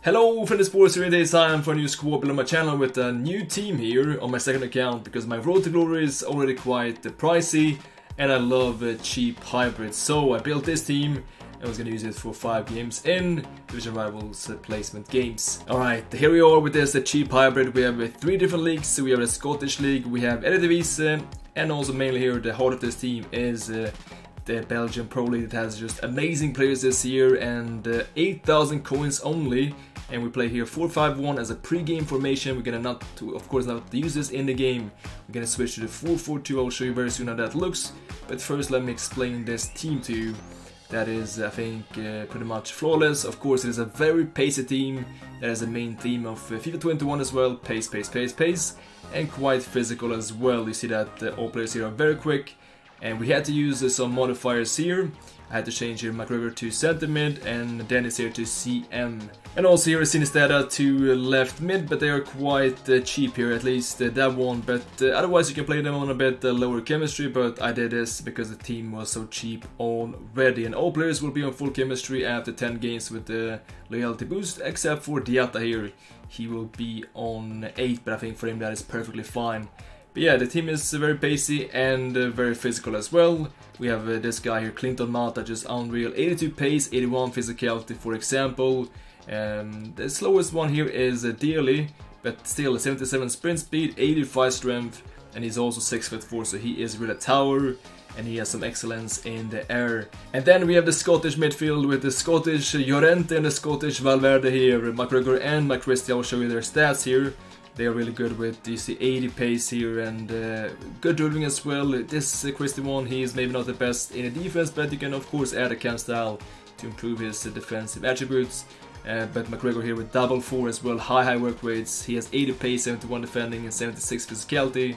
Hello friends, Sports here. It is time for a new squad build on my channel with a new team here on my second account because my Road to Glory is already quite pricey and I love cheap hybrids. So I built this team and was going to use it for 5 games in Division Rivals placement games. Alright, here we are with this cheap hybrid. We have 3 different leagues. So we have a Scottish league, we have Eredivisie, and also mainly here the heart of this team is the Belgian Pro League that has just amazing players this year and 8,000 coins only. And we play here 4-5-1 as a pre-game formation. We're gonna of course not use this in the game. We're gonna switch to the 4-4-2. I'll show you very soon how that looks. But first let me explain this team to you. That is, I think, pretty much flawless. Of course, it is a very pacey team. That is the main theme of FIFA 21 as well. Pace, pace, pace, pace. And quite physical as well. You see that all players here are very quick. And we had to use some modifiers here. I had to change here McGregor to center mid and Dennis here to CM. And also here is Sinistera to left mid, but they are quite cheap here, at least that one. But otherwise you can play them on a bit lower chemistry, but I did this because the team was so cheap already. And all players will be on full chemistry after 10 games with the loyalty boost, except for Diatta here. He will be on 8, but I think for him that is perfectly fine. But yeah, the team is very pacey and very physical as well. We have this guy here, Clinton Mata, just unreal. 82 pace, 81 physicality, for example. The slowest one here is Dearly, but still 77 sprint speed, 85 strength, and he's also 6'4", so he is really a tower. And he has some excellence in the air. And then we have the Scottish midfield with the Scottish Llorente and the Scottish Valverde here. McGregor and McChristie, I'll show you their stats here. They are really good with, you see, 80 pace here and good dribbling as well. This Christie one, he is maybe not the best in the defense, but you can of course add a cam style to improve his defensive attributes. But McGregor here with double 4 as well, high work rates. He has 80 pace, 71 defending and 76 physicality.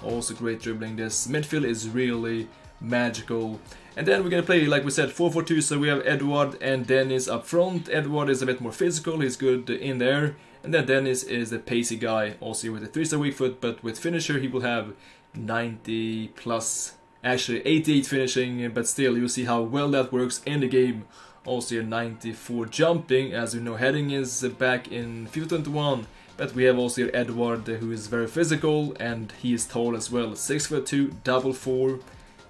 Also great dribbling. This midfield is really magical. And then we're gonna play, like we said, 4-4-2, so we have Edward and Dennis up front. Edward is a bit more physical, he's good in there. And then Dennis is the pacey guy, also with a 3-star weak foot, but with finisher he will have 90 plus, actually 88 finishing, but still you'll see how well that works in the game. Also a 94 jumping, as we know heading is back in FIFA 21, but we have also here Edward who is very physical and he is tall as well, 6'2", double 4.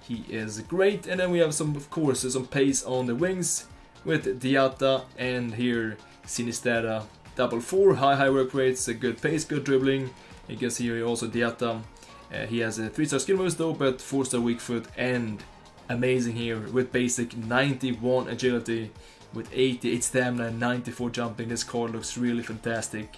He is great. And then we have some, of course, some pace on the wings with Diatta and here Sinistera. Double 4, high work rates, a good pace, good dribbling. You can see here also Diatta. He has a 3-star skill moves though, but 4-star weak foot and amazing here with basic 91 agility with 88 stamina and 94 jumping. This card looks really fantastic.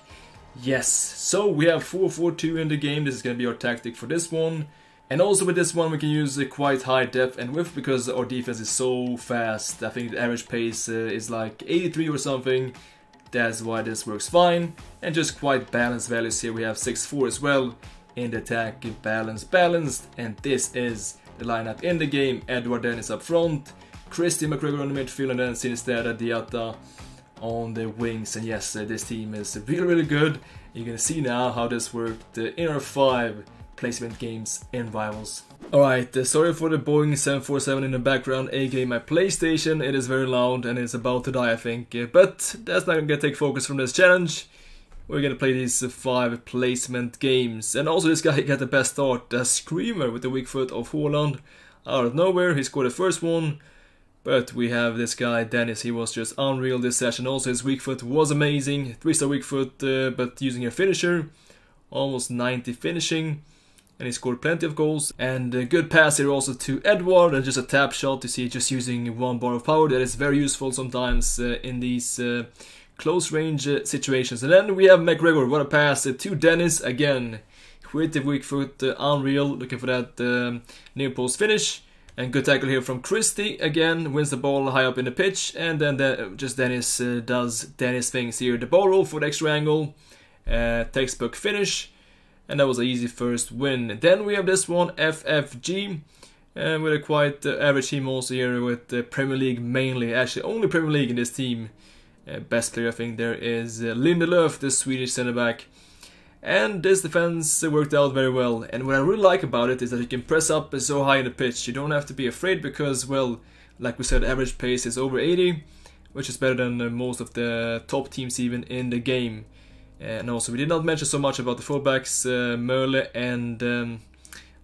Yes, so we have 4-4-2 in the game. This is going to be our tactic for this one. And also with this one we can use quite high depth and width because our defense is so fast. I think the average pace is like 83 or something. That's why this works fine. And just quite balanced values here. We have 6-4 as well in the attack. Balanced. And this is the lineup in the game. Edward Dennis up front. Christie McGregor on the midfield. And then Sinistera Diatta on the wings. And yes, this team is really good. You're gonna see now how this worked in our 5 placement games in Rivals. Alright, sorry for the Boeing 747 in the background, aka my PlayStation. It is very loud and it's about to die, I think. But that's not gonna take focus from this challenge. We're gonna play these 5 placement games. And also this guy got the best start, the Screamer with the weak foot of Haaland. Out of nowhere, he scored the first one. But we have this guy, Dennis, he was just unreal this session. Also his weak foot was amazing. 3-star weak foot, but using a finisher. Almost 90 finishing. And he scored plenty of goals. And a good pass here also to Edward. And just a tap shot. You see, just using 1 bar of power. That is very useful sometimes in these close range situations. And then we have McGregor. What a pass to Dennis again. With the weak foot, unreal. Looking for that near post finish. And good tackle here from Christie. Again, wins the ball high up in the pitch. And then just Dennis does Dennis things here. The ball roll for the extra angle. Textbook finish. And that was an easy first win. Then we have this one, FFG, with a quite average team also here with Premier League mainly. Actually, only Premier League in this team. Best player I think there is Lindelöf, the Swedish centre back. And this defense worked out very well. And what I really like about it is that you can press up so high in the pitch. You don't have to be afraid because, well, like we said, average pace is over 80. which is better than most of the top teams even in the game. And also we did not mention so much about the fullbacks, Merle and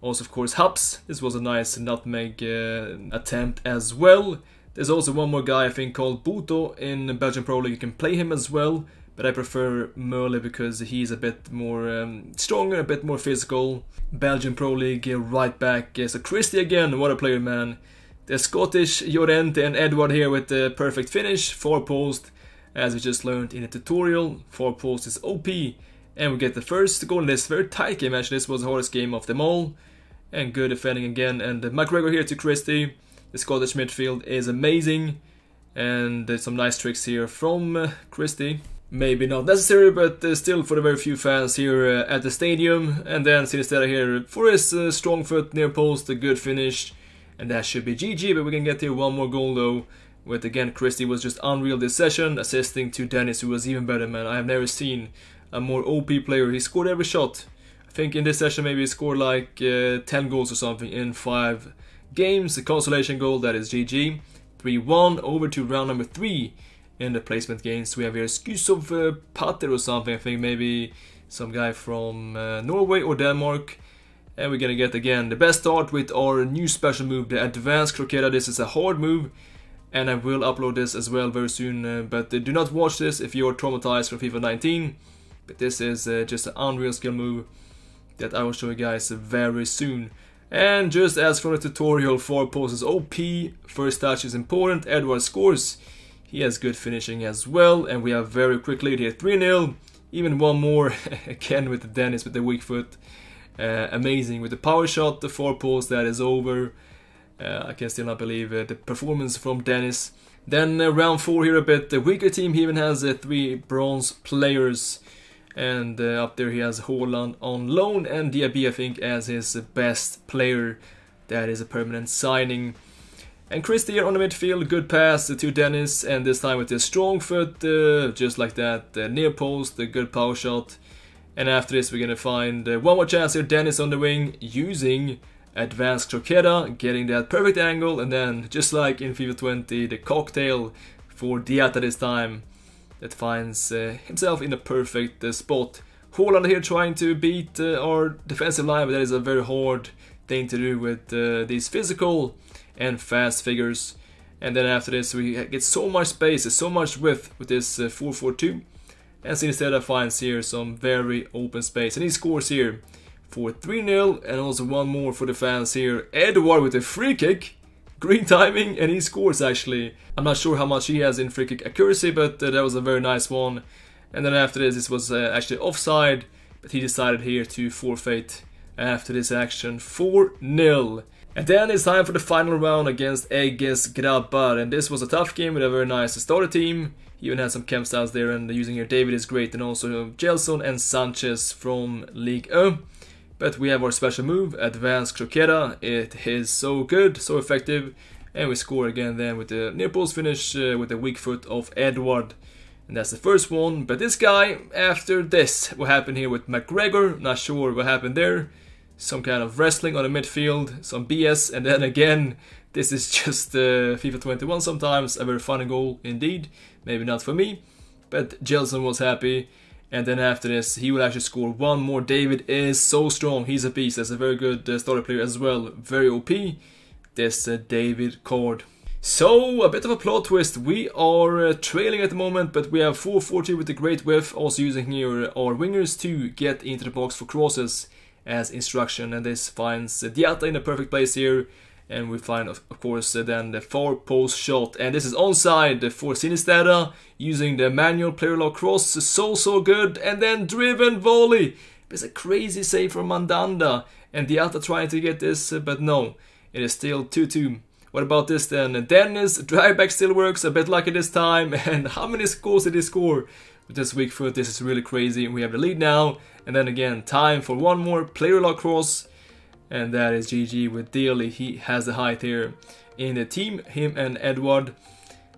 also of course Hubs. This was a nice nutmeg attempt as well. There's also one more guy I think called Buto in Belgian Pro League. You can play him as well, but I prefer Merle because he's a bit more stronger, a bit more physical. Belgian Pro League right back. So Christie again, what a player, man. The Scottish Llorente and Edward here with the perfect finish. 4 post, as we just learned in the tutorial. 4 post is OP. And we get the first goal in this very tight game. Actually, this was the hardest game of them all. And good defending again. And McGregor here to Christie. The Scottish midfield is amazing. And there's some nice tricks here from Christie. Maybe not necessary, but still for the very few fans here at the stadium. And then Sinistera here for his strong foot near post, a good finish. And that should be GG, but we can get here one more goal though. With again, Christie was just unreal this session, assisting to Dennis, who was even better, man. I have never seen a more OP player. He scored every shot. I think in this session maybe he scored like 10 goals or something in 5 games. A consolation goal, that is GG. 3-1, over to round number 3. In the placement games, we have here Skysov Pater or something, I think maybe some guy from Norway or Denmark. And we're gonna get again the best start with our new special move, the Advanced Croqueta. This is a hard move, and I will upload this as well very soon. But do not watch this if you're traumatized from FIFA 19. But this is just an unreal skill move that I will show you guys very soon. And just as for the tutorial, 4 posts is OP, first touch is important, Edward scores. He has good finishing as well, and we have very quick lead here, 3-0. Even one more, again with Dennis with the weak foot. Amazing with the power shot, the 4 post, that is over. I can still not believe the performance from Dennis. Then round 4 here a bit, the weaker team, he even has 3 bronze players. And up there he has Haaland on loan and Diaby I think as his best player. That is a permanent signing. And Christie here on the midfield, good pass to Dennis, and this time with the strong foot, just like that, near post, a good power shot. And after this we're gonna find one more chance here, Dennis on the wing, using Advanced Croqueta, getting that perfect angle, and then, just like in FIFA 20, the cocktail for Diatta this time, that finds himself in a perfect spot. Haaland here trying to beat our defensive line, but that is a very hard thing to do with these physical and fast figures. And then after this we get so much space, so much width with this 4-4-2. And Sinistera finds here some very open space, and he scores here for 3-0, and also one more for the fans here. Edward with a free kick, green timing, and he scores actually. I'm not sure how much he has in free kick accuracy, but that was a very nice one. And then after this was actually offside, but he decided here to forfeit after this action, 4-0. And then it's time for the final round against Egges Grabbar, and this was a tough game with a very nice starter team. He even had some camp styles there, and using here David is great, and also Gelson and Sanchez from Ligue 1. But we have our special move, Advanced Croqueta. It is so good, so effective, and we score again then with the near post finish with the weak foot of Edward. And that's the first one. But this guy, after this, what happened here with McGregor, not sure what happened there. Some kind of wrestling on the midfield, some BS, and then again, this is just FIFA 21 sometimes, a very funny goal indeed. Maybe not for me, but Gelson was happy. And then after this, he will actually score one more. David is so strong, he's a beast, that's a very good starter player as well, very OP, this David card. So, a bit of a plot twist, we are trailing at the moment, but we have 440 with the great whiff, also using here our wingers to get into the box for crosses as instruction, and this finds Diatta in a perfect place here, and we find of course then the far post shot, and this is onside for Sinistera using the manual player lock cross, so good, and then driven volley. It's a crazy save from Mandanda, and Diatta trying to get this, but no, it is still 2-2. What about this then? Dennis, drive back still works, a bit lucky this time, and how many goals did he score? With this weak foot, this is really crazy. We have the lead now, and then again, time for one more player lock cross, and that is GG with Daly. He has the height here in the team, him and Edward.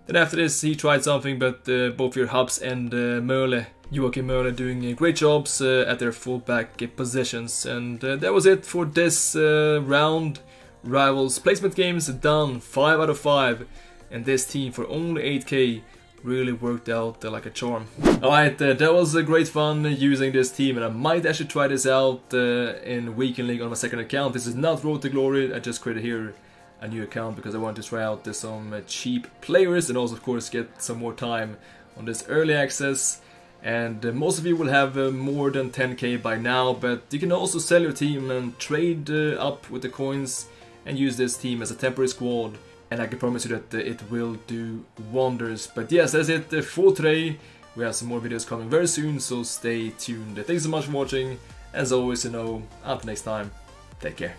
Then after this, he tried something, but both your Hubs and Merle, Joachim Merle, doing great jobs at their fullback positions. And that was it for this round. Rivals placement games done, 5 out of 5, and this team for only 8k really worked out like a charm. Alright, that was great fun using this team, and I might actually try this out in Weekend League on my second account. This is not Road to Glory, I just created here a new account because I want to try out some cheap players and also of course get some more time on this early access. And most of you will have more than 10k by now, but you can also sell your team and trade up with the coins and use this team as a temporary squad, and I can promise you that it will do wonders. But yes, that's it for today. We have some more videos coming very soon, so stay tuned. Thanks so much for watching. As always, until next time, take care.